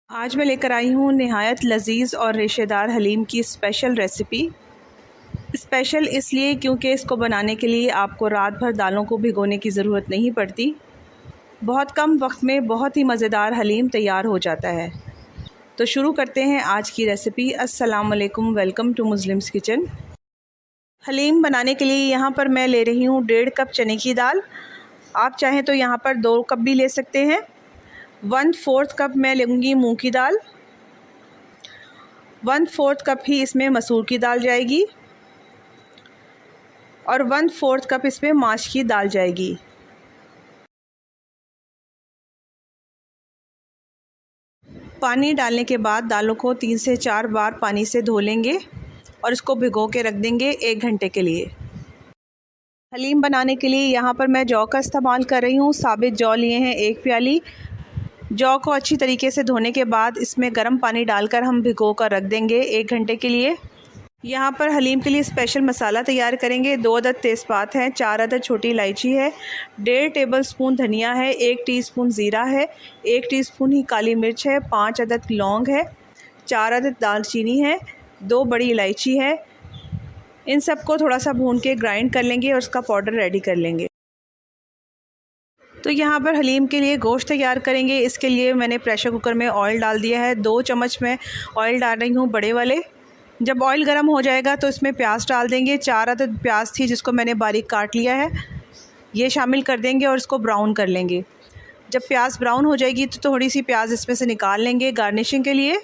आज मैं लेकर आई हूँ नहायत लजीज़ और रेशेदार हलीम की स्पेशल रेसिपी। स्पेशल इसलिए क्योंकि इसको बनाने के लिए आपको रात भर दालों को भिगोने की ज़रूरत नहीं पड़ती। बहुत कम वक्त में बहुत ही मज़ेदार हलीम तैयार हो जाता है। तो शुरू करते हैं आज की रेसिपी। अस्सलाम वालेकुम, welcome to Muslims kitchen. Haleem बनाने के लिए यहाँ पर मैं ले रही हूँ 1.5 कप चने की दाल। आप चाहें तो यहाँ पर 2 कप भी ले सकते हैं। 1/4 कप मैं लूँगी मूंग की दाल। 1/4 कप ही इसमें मसूर की दाल जाएगी और 1/4 कप इसमें माश की दाल जाएगी। पानी डालने के बाद दालों को 3 से 4 बार पानी से धो लेंगे और इसको भिगो के रख देंगे 1 घंटे के लिए। हलीम बनाने के लिए यहाँ पर मैं जौ का इस्तेमाल कर रही हूँ। साबित जौ लिए हैं 1 प्याली। जौ को अच्छी तरीके से धोने के बाद इसमें गर्म पानी डालकर हम भिगो कर रख देंगे 1 घंटे के लिए। यहाँ पर हलीम के लिए स्पेशल मसाला तैयार करेंगे। 2 अदद तेज़पात हैं, 4 अदद छोटी इलायची है, 1.5 टेबलस्पून धनिया है, 1 टीस्पून ज़ीरा है, 1 टीस्पून ही काली मिर्च है, 5 अदद लौंग है, 4 अदद दालचीनी है, 2 बड़ी इलायची है। इन सब को थोड़ा सा भून के ग्राइंड कर लेंगे और उसका पाउडर रेडी कर लेंगे। तो यहाँ पर हलीम के लिए गोश्त तैयार करेंगे। इसके लिए मैंने प्रेशर कुकर में ऑयल डाल दिया है। 2 चम्मच मैं ऑयल डाल रही हूँ बड़े वाले। जब ऑयल गर्म हो जाएगा तो इसमें प्याज डाल देंगे। 4 अदद प्याज थी जिसको मैंने बारीक काट लिया है, ये शामिल कर देंगे और इसको ब्राउन कर लेंगे। जब प्याज ब्राउन हो जाएगी तो थोड़ी सी प्याज इसमें से निकाल लेंगे गार्निशिंग के लिए।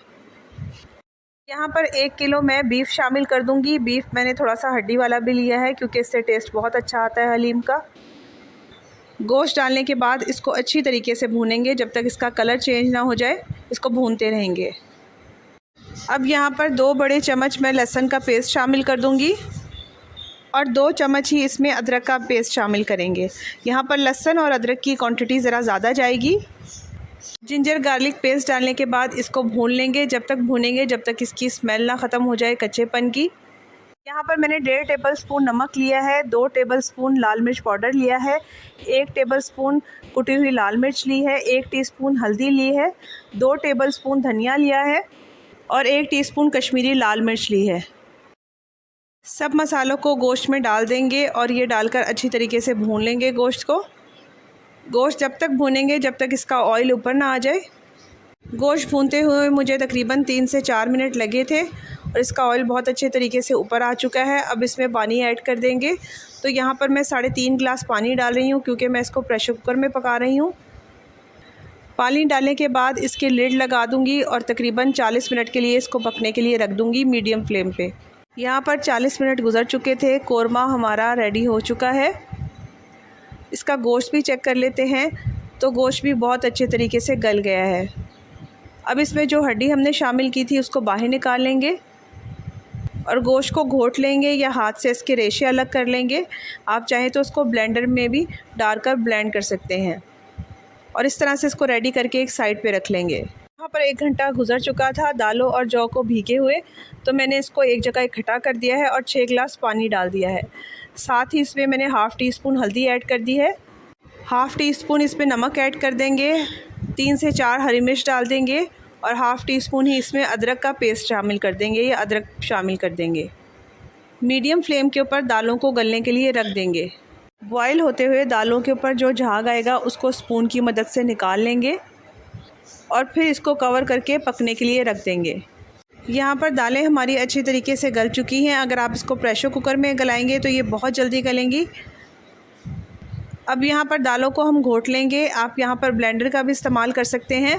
यहाँ पर 1 किलो मैं बीफ शामिल कर दूँगी। बीफ मैंने थोड़ा सा हड्डी वाला भी लिया है क्योंकि इससे टेस्ट बहुत अच्छा आता है हलीम का। गोश्त डालने के बाद इसको अच्छी तरीके से भूनेंगे जब तक इसका कलर चेंज ना हो जाए। इसको भूनते रहेंगे। अब यहाँ पर 2 बड़े चम्मच मैं लहसुन का पेस्ट शामिल कर दूँगी और 2 चम्मच ही इसमें अदरक का पेस्ट शामिल करेंगे। यहाँ पर लहसुन और अदरक की क्वांटिटी ज़रा ज़्यादा जाएगी। जिंजर गार्लिक पेस्ट डालने के बाद इसको भून लेंगे। जब तक भूनेंगे जब तक इसकी स्मेल ना ख़त्म हो जाए कच्चेपन की। यहाँ पर मैंने 1.5 टेबलस्पून नमक लिया है, 2 टेबलस्पून लाल मिर्च पाउडर लिया है, 1 टेबलस्पून कुटी हुई लाल मिर्च ली है, 1 टीस्पून हल्दी ली है, 2 टेबलस्पून धनिया लिया है और 1 टीस्पून कश्मीरी लाल मिर्च ली है। सब मसालों को गोश्त में डाल देंगे और ये डालकर अच्छी तरीके से भून लेंगे गोश्त को। गोश्त जब तक भूनेंगे जब तक इसका ऑयल ऊपर ना आ जाए। गोश्त भूनते हुए मुझे तकरीबन 3 से 4 मिनट लगे थे और इसका ऑयल बहुत अच्छे तरीके से ऊपर आ चुका है। अब इसमें पानी ऐड कर देंगे। तो यहाँ पर मैं 3.5 गिलास पानी डाल रही हूँ क्योंकि मैं इसको प्रेशर कुकर में पका रही हूँ। पानी डालने के बाद इसके लिड लगा दूँगी और तकरीबन 40 मिनट के लिए इसको पकने के लिए रख दूँगी मीडियम फ्लेम पे। यहाँ पर 40 मिनट गुजर चुके थे। कोरमा हमारा रेडी हो चुका है। इसका गोश्त भी चेक कर लेते हैं तो गोश्त भी बहुत अच्छे तरीके से गल गया है। अब इसमें जो हड्डी हमने शामिल की थी उसको बाहर निकाल लेंगे और गोश्त को घोट लेंगे या हाथ से इसके रेशे अलग कर लेंगे। आप चाहें तो उसको ब्लेंडर में भी डालकर ब्लेंड कर सकते हैं और इस तरह से इसको रेडी करके एक साइड पे रख लेंगे। यहाँ पर 1 घंटा गुजर चुका था दालों और जौ को भीगे हुए, तो मैंने इसको एक जगह इकट्ठा कर दिया है और 6 गिलास पानी डाल दिया है। साथ ही इसमें मैंने ½ टीस्पून हल्दी ऐड कर दी है, ½ टीस्पून इसमें नमक ऐड कर देंगे, 3 से 4 हरी मिर्च डाल देंगे और ½ टीस्पून ही इसमें अदरक का पेस्ट शामिल कर देंगे या अदरक शामिल कर देंगे। मीडियम फ्लेम के ऊपर दालों को गलने के लिए रख देंगे। बॉयल होते हुए दालों के ऊपर जो झाग आएगा उसको स्पून की मदद से निकाल लेंगे और फिर इसको कवर करके पकने के लिए रख देंगे। यहाँ पर दालें हमारी अच्छी तरीके से गल चुकी हैं। अगर आप इसको प्रेशर कुकर में गलाएंगे तो ये बहुत जल्दी गलेंगी। अब यहाँ पर दालों को हम घोट लेंगे। आप यहाँ पर ब्लेंडर का भी इस्तेमाल कर सकते हैं।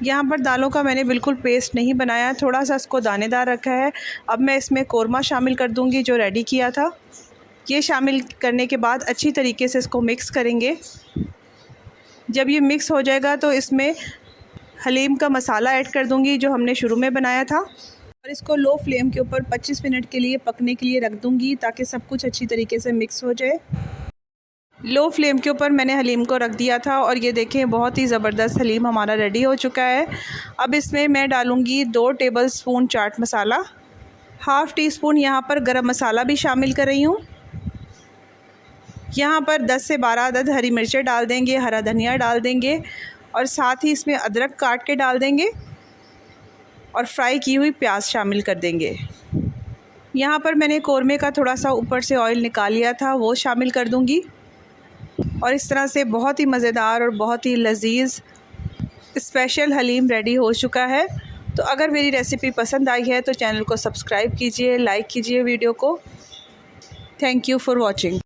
यहाँ पर दालों का मैंने बिल्कुल पेस्ट नहीं बनाया, थोड़ा सा इसको दानेदार रखा है। अब मैं इसमें कोरमा शामिल कर दूँगी जो रेडी किया था। ये शामिल करने के बाद अच्छी तरीके से इसको मिक्स करेंगे। जब ये मिक्स हो जाएगा तो इसमें हलीम का मसाला ऐड कर दूँगी जो हमने शुरू में बनाया था और इसको लो फ्लेम के ऊपर 25 मिनट के लिए पकने के लिए रख दूँगी ताकि सब कुछ अच्छी तरीके से मिक्स हो जाए। लो फ्लेम के ऊपर मैंने हलीम को रख दिया था और ये देखें बहुत ही ज़बरदस्त हलीम हमारा रेडी हो चुका है। अब इसमें मैं डालूँगी 2 टेबलस्पून चाट मसाला, ½ टीस्पून यहाँ पर गरम मसाला भी शामिल कर रही हूँ। यहाँ पर 10 से 12 अदद हरी मिर्चें डाल देंगे, हरा धनिया डाल देंगे और साथ ही इसमें अदरक काट के डाल देंगे और फ्राई की हुई प्याज शामिल कर देंगे। यहाँ पर मैंने कोरमे का थोड़ा सा ऊपर से ऑयल निकाल लिया था, वो शामिल कर दूँगी। और इस तरह से बहुत ही मज़ेदार और बहुत ही लजीज़ स्पेशल हलीम रेडी हो चुका है। तो अगर मेरी रेसिपी पसंद आई है तो चैनल को सब्सक्राइब कीजिए, लाइक कीजिए वीडियो को। Thank you for watching.